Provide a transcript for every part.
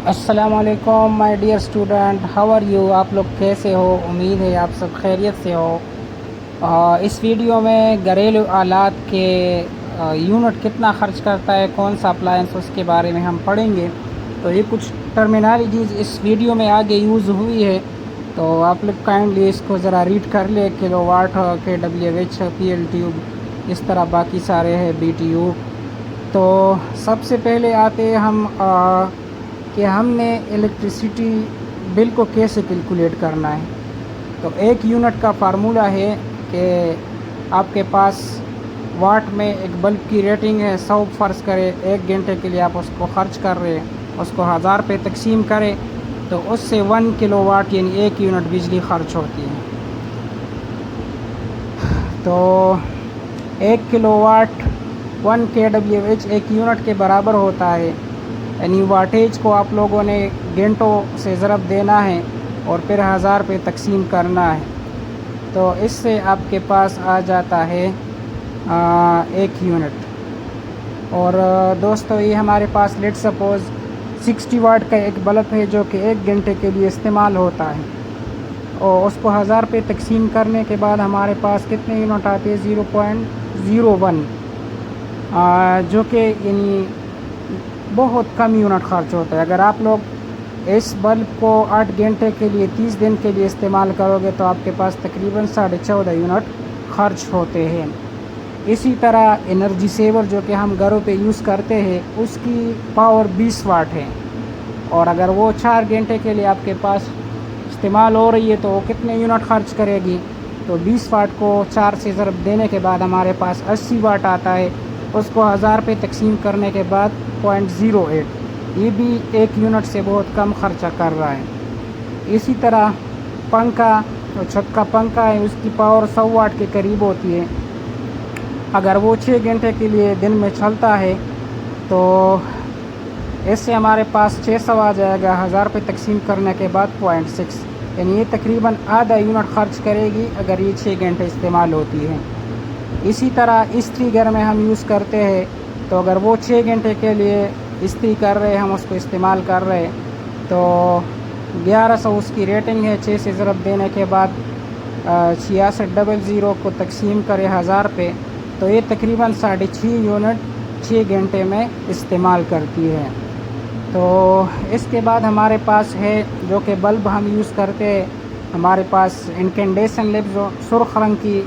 अस्सलाम वालेकुम my dear student, how are you. आप लोग कैसे हो? उम्मीद है आप सब खैरियत से हो। इस वीडियो में घरेलू आलात के यूनिट कितना ख़र्च करता है, कौन सा अप्लायंस, उसके बारे में हम पढ़ेंगे। तो ये कुछ टर्मिनोलॉजीज़ इस वीडियो में आगे यूज़ हुई है, तो आप लोग काइंडली इसको ज़रा रीड कर ले। किलोवाट, KWH, PL ट्यूब, इस तरह बाकी सारे हैं, BTU। तो सबसे पहले आते हैं हम कि हमने इलेक्ट्रिसिटी बिल को कैसे कैलकुलेट करना है। तो एक यूनिट का फार्मूला है कि आपके पास वाट में एक बल्ब की रेटिंग है 100, फ़र्ज़ करें 1 घंटे के लिए आप उसको ख़र्च कर रहे हैं, उसको 1000 पे तकसीम करें तो उससे 1 किलोवाट यानी 1 यूनिट बिजली ख़र्च होती है। तो 1 किलोवाट 1 kWh 1 यूनिट के बराबर होता है, यानी वाटेज को आप लोगों ने घंटों से ज़रब देना है और फिर 1000 पे तकसीम करना है। तो इससे आपके पास आ जाता है 1 यूनिट। और दोस्तों, ये हमारे पास लेट सपोज़ 60 वाट का एक बल्ब है जो कि 1 घंटे के लिए इस्तेमाल होता है, और उसको 1000 पे तकसीम करने के बाद हमारे पास कितने यूनिट आते हैं? 0.01, जो कि यानी बहुत कम यूनिट खर्च होता है। अगर आप लोग इस बल्ब को 8 घंटे के लिए 30 दिन के लिए इस्तेमाल करोगे तो आपके पास तकरीबन 14.5 यूनिट खर्च होते हैं। इसी तरह एनर्जी सेवर जो कि हम घरों पे यूज़ करते हैं, उसकी पावर 20 वाट है, और अगर वो 4 घंटे के लिए आपके पास इस्तेमाल हो रही है तो वो कितने यूनिट खर्च करेगी? तो 20 वाट को 4 से ज़रब देने के बाद हमारे पास 80 वाट आता है। उसको 1000 पे तकसीम करने के बाद 0.08, ये भी 1 यूनिट से बहुत कम खर्चा कर रहा है। इसी तरह पंखा, जो छत का पंखा है, उसकी पावर 100 वाट के करीब होती है। अगर वो 6 घंटे के लिए दिन में चलता है तो इससे हमारे पास 600 आ जाएगा, 1000 पे तकसीम करने के बाद 0.6, यानी ये तकरीबन आधा यूनिट खर्च करेगी अगर ये 6 घंटे इस्तेमाल होती है। इसी तरह इस्त्री घर में हम यूज़ करते हैं, तो अगर वो 6 घंटे के लिए इस्त्री कर रहे हैं, हम उसको इस्तेमाल कर रहे हैं, तो 1100 उसकी रेटिंग है। 6 से ज़रब देने के बाद 6600 को तकसीम करें 1000 पे, तो ये तकरीबन 6.5 यूनिट 6 घंटे में इस्तेमाल करती है। तो इसके बाद हमारे पास है जो कि बल्ब हम यूज़ करते हैं, हमारे पास इनकेंडेशन लैंप जो सुर्ख रंग की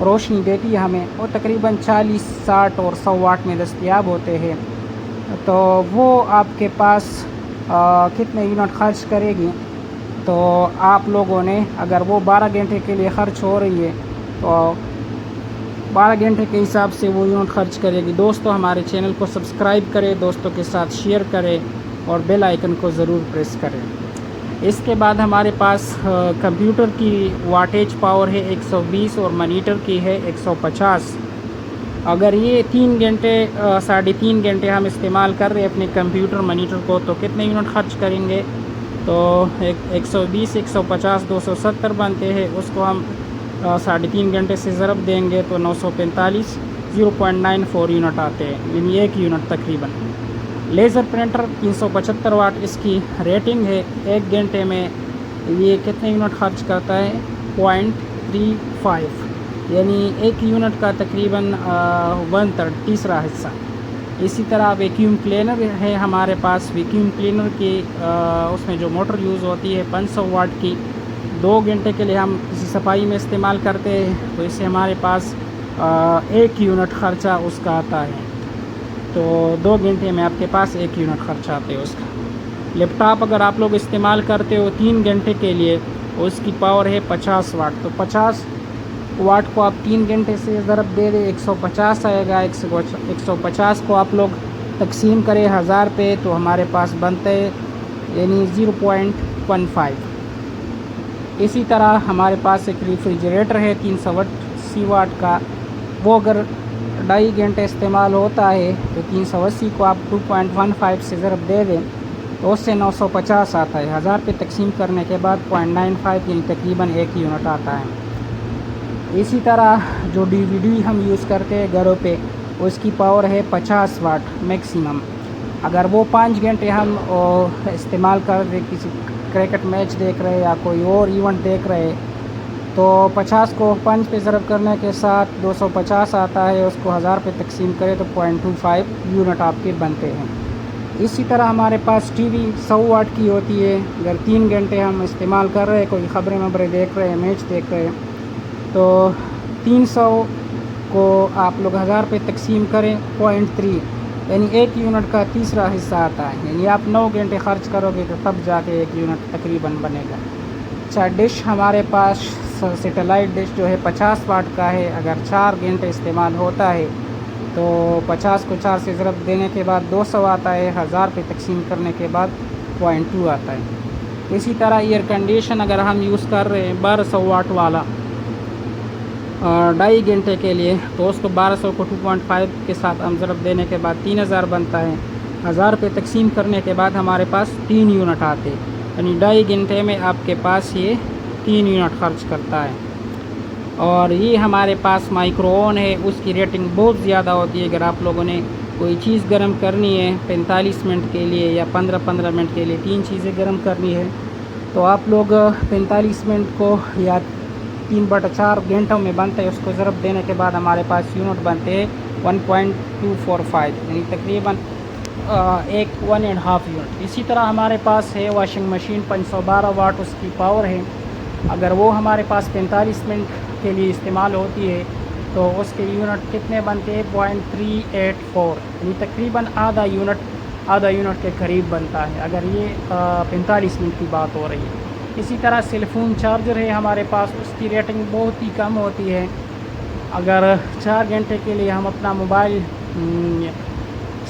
रोशनी देती है हमें, वो तकरीबन 40, 60 और 100 वाट में दस्तयाब होते हैं। तो वो आपके पास कितने यूनिट खर्च करेगी? तो आप लोगों ने अगर वो 12 घंटे के लिए ख़र्च हो रही है तो 12 घंटे के हिसाब से वो यूनिट खर्च करेगी। दोस्तों, हमारे चैनल को सब्सक्राइब करें, दोस्तों के साथ शेयर करें और बेल आइकन को ज़रूर प्रेस करें। इसके बाद हमारे पास कंप्यूटर की वाटेज पावर है 120 और मॉनिटर की है 150। अगर ये 3 घंटे 3.5 घंटे हम इस्तेमाल कर रहे हैं अपने कंप्यूटर मॉनिटर को, तो कितने यूनिट खर्च करेंगे? तो 120, 150, 270 बनते हैं। उसको हम 3.5 घंटे से ज़रब देंगे तो 945, 0.94 यूनिट आते हैं, यानी 1 यूनिट तकरीबन। लेज़र प्रिंटर 375 वाट इसकी रेटिंग है। 1 घंटे में ये कितने यूनिट खर्च करता है? 0.35, यानी 1 यूनिट का तकरीबन 1/3, तीसरा हिस्सा। इसी तरह वैक्यूम क्लीनर है हमारे पास। वैक्यूम क्लीनर की उसमें जो मोटर यूज़ होती है 500 वाट की, 2 घंटे के लिए हम किसी सफाई में इस्तेमाल करते हैं, तो इससे हमारे पास 1 यूनिट ख़र्चा उसका आता है। तो 2 घंटे में आपके पास 1 यूनिट खर्चा आते हैं उसका। लैपटॉप अगर आप लोग इस्तेमाल करते हो 3 घंटे के लिए, उसकी पावर है 50 वाट। तो 50 वाट को आप 3 घंटे से ज़रब दे दें, 150 आएगा। 150 को आप लोग तकसीम करें 1000 पे, तो हमारे पास बनते यानी 0.15। इसी तरह हमारे पास एक रेफ्रिजरेटर है 380 वाट का। वो अगर 2.5 घंटे इस्तेमाल होता है तो 380 को आप 2.15 से ज़रब दे दें तो उससे 950 आता है। 1000 पे तकसीम करने के बाद 0.95 यानी तकरीबन 1 यूनिट आता है। इसी तरह जो DVD हम यूज़ करते हैं घरों पे, उसकी पावर है 50 वाट मैक्सिमम। اگر وہ 5 گھنٹے ہم استعمال کر رہے کسی کرکٹ میچ دیکھ رہے یا کوئی اور ایونٹ دیکھ رہے تو 50 کو 5 پہ ضرب کرنے کے ساتھ 250 آتا ہے، اس کو 1000 پہ تقسیم کرے تو 0.25 یونٹ آپ کے بنتے ہیں۔ اسی طرح ہمارے پاس ٹی وی 100 واٹ کی ہوتی ہے، اگر 3 گھنٹے ہم استعمال کر رہے کوئی خبریں دیکھ رہے ہیں، میچ دیکھ رہے ہیں تو 300 کو آپ لوگ 1000 پہ تقسیم کریں 0.3 یعنی 1 یونٹ کا تیسرا حصہ آتا ہے، یعنی آپ 9 گھنٹے خرچ کرو گے تو تب جا کے 1 یونٹ تقریباً بنے گا۔ اچھا، ڈش ہمارے پاس سیٹلائٹ ڈش جو ہے 50 واٹ کا ہے، اگر 4 گھنٹے استعمال ہوتا ہے تو 50 کو 4 سے ضرب دینے کے بعد 200 آتا ہے، 1000 پہ تقسیم کرنے کے بعد 0.2 آتا ہے۔ اسی طرح ایئر کنڈیشن اگر ہم یوز کر رہے ہیں 1200 واٹ والا 2.5 گھنٹے کے لیے تو اس کو 1200 کو 2.5 کے ساتھ ہم ضرب دینے کے بعد 3000 بنتا ہے، 1000 پہ تقسیم کرنے کے بعد ہمارے پاس 3 یونٹ آتے، یعنی 2.5 گھنٹے میں آپ کے پاس یہ 3 یونٹ خرچ کرتا ہے۔ اور یہ ہمارے پاس مائکرو اوون ہے، اس کی ریٹنگ بہت زیادہ ہوتی ہے۔ اگر آپ لوگوں نے کوئی چیز گرم کرنی ہے 45 منٹ کے لیے یا 15 منٹ کے لیے 3 چیزیں گرم کرنی ہے تو آپ لوگ 45 منٹ کو یا 3/4 گھنٹوں میں بنتے ہیں، اس کو ضرب دینے کے بعد ہمارے پاس یونٹ بنتے ہیں 1.245 یعنی تقریباً 1.5 یونٹ۔ اسی طرح ہمارے پاس ہے واشنگ مشین 512 واٹ اس کی پاور ہے، اگر وہ ہمارے پاس 45 منٹ کے لیے استعمال ہوتی ہے تو اس کے یونٹ کتنے بنتے ہیں 0.384 یعنی تقریباً آدھا یونٹ کے قریب بنتا ہے اگر یہ 45 منٹ کی بات ہو رہی ہے۔ اسی طرح سیل فون چارجر ہے ہمارے پاس، اس کی ریٹنگ بہت ہی کم ہوتی ہے، اگر 4 گھنٹے کے لیے ہم اپنا موبائل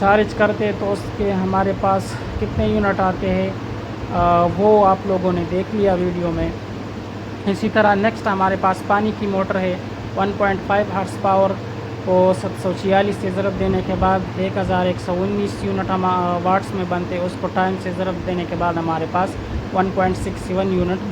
چارج کرتے تو اس کے ہمارے پاس کتنے یونٹ آتے ہیں وہ آپ لوگوں نے دیکھ لیا ویڈیو میں۔ اسی طرح نیکسٹ ہمارے پاس پانی کی موٹر ہے 1.5 ہارس پاور کو 746 سے ضرب دینے کے بعد 1119 یونٹ واٹس میں بنتے، اس کو ٹائم سے ضرب دینے کے بعد ہمارے پاس 1.67 یونٹ